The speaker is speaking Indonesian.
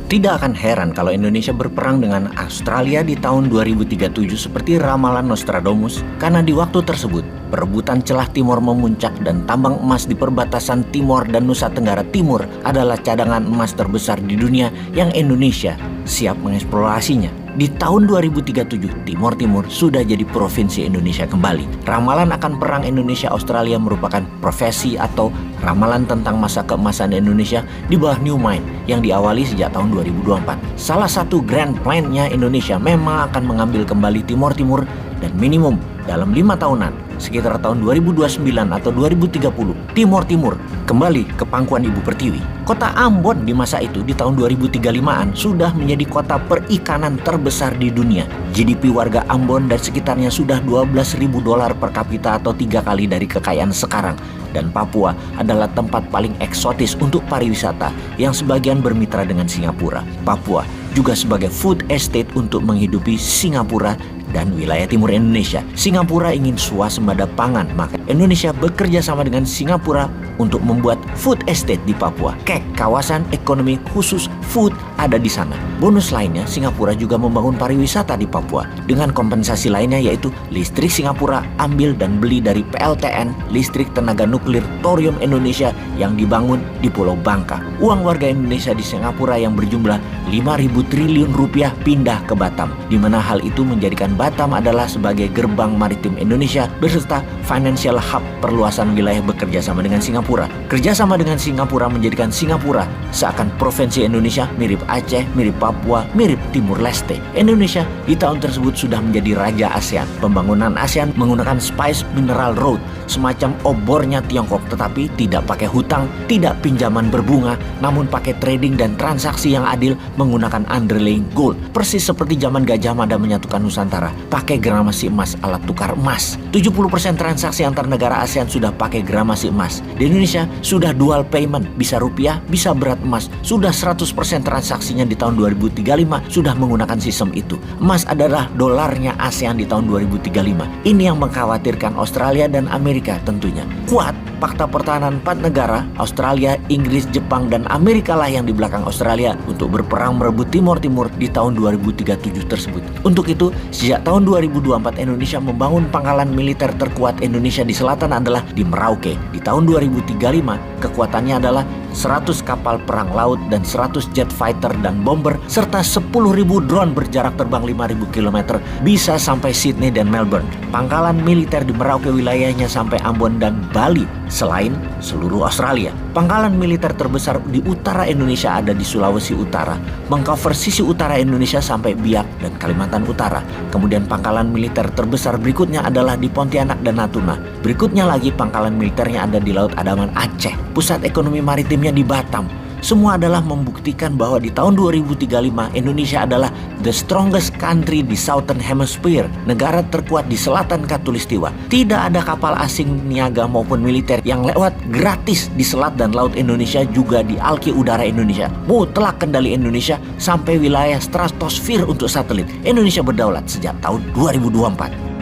Tidak akan heran kalau Indonesia berperang dengan Australia di tahun 2037 seperti ramalan Nostradamus, karena di waktu tersebut perebutan celah Timor memuncak dan tambang emas di perbatasan Timor dan Nusa Tenggara Timur adalah cadangan emas terbesar di dunia yang Indonesia siap mengeksplorasinya. Di tahun 2037, Timor Timur sudah jadi provinsi Indonesia kembali. Ramalan akan perang Indonesia-Australia merupakan profesi atau ramalan tentang masa keemasan Indonesia di bawah New Mind yang diawali sejak tahun 2024. Salah satu grand plan-nya Indonesia memang akan mengambil kembali Timor Timur dan minimum dalam 5 tahunan, sekitar tahun 2029 atau 2030, Timor Timur kembali ke pangkuan Ibu Pertiwi. Kota Ambon di masa itu di tahun 2035-an sudah menjadi kota perikanan terbesar di dunia. GDP warga Ambon dan sekitarnya sudah $12.000 per kapita atau 3 kali dari kekayaan sekarang. Dan Papua adalah tempat paling eksotis untuk pariwisata yang sebagian bermitra dengan Singapura. Papua juga sebagai food estate untuk menghidupi Singapura dan wilayah timur Indonesia. Singapura ingin swasembada pangan, maka Indonesia bekerja sama dengan Singapura untuk membuat food estate di Papua. Kawasan ekonomi khusus food ada di sana. Bonus lainnya, Singapura juga membangun pariwisata di Papua dengan kompensasi lainnya, yaitu listrik Singapura ambil dan beli dari PLTN, listrik tenaga nuklir Thorium Indonesia yang dibangun di Pulau Bangka. Uang warga Indonesia di Singapura yang berjumlah 5.000 triliun rupiah pindah ke Batam, di mana hal itu menjadikan Batam adalah sebagai gerbang maritim Indonesia beserta financial hub perluasan wilayah bekerja sama dengan Singapura. Kerjasama dengan Singapura menjadikan Singapura seakan provinsi Indonesia mirip Aceh, mirip Papua, mirip Timur Leste. Indonesia di tahun tersebut sudah menjadi raja ASEAN. Pembangunan ASEAN menggunakan Spice Mineral Road, semacam obornya Tiongkok, tetapi tidak pakai hutang, tidak pinjaman berbunga, namun pakai trading dan transaksi yang adil menggunakan underlying gold. Persis seperti zaman Gajah Mada menyatukan Nusantara, pakai gramasi emas alat tukar emas. 70% transaksi antar negara ASEAN sudah pakai gramasi emas. Di Indonesia sudah dual payment, bisa rupiah, bisa berat emas. Sudah 100% transaksinya di tahun 2035 sudah menggunakan sistem itu. Emas adalah dolarnya ASEAN di tahun 2035. Ini yang mengkhawatirkan Australia dan Amerika tentunya. Kuat fakta pertahanan 4 negara, Australia, Inggris, Jepang, dan Amerika lah yang di belakang Australia untuk berperang merebut Timor Timur di tahun 2037 tersebut. Untuk itu, sejak tahun 2024 Indonesia membangun pangkalan militer terkuat Indonesia di selatan adalah di Merauke. Di tahun 2035, kekuatannya adalah 100 kapal perang laut dan 100 jet fighter dan bomber serta 10.000 drone berjarak terbang 5.000 km bisa sampai Sydney dan Melbourne. Pangkalan militer di Merauke wilayahnya sampai Ambon dan Bali selain seluruh Australia. Pangkalan militer terbesar di utara Indonesia ada di Sulawesi Utara, mengcover sisi utara Indonesia sampai Biak dan Kalimantan Utara. Kemudian pangkalan militer terbesar berikutnya adalah di Pontianak dan Natuna. Berikutnya lagi pangkalan militernya ada di Laut Andaman Aceh. Pusat ekonomi maritimnya di Batam. Semua adalah membuktikan bahwa di tahun 2035 Indonesia adalah the strongest country di Southern Hemisphere, negara terkuat di selatan Khatulistiwa. Tidak ada kapal asing niaga maupun militer yang lewat gratis di selat dan laut Indonesia, juga di alki udara Indonesia. Mutlak kendali Indonesia sampai wilayah stratosfer untuk satelit. Indonesia berdaulat sejak tahun 2024.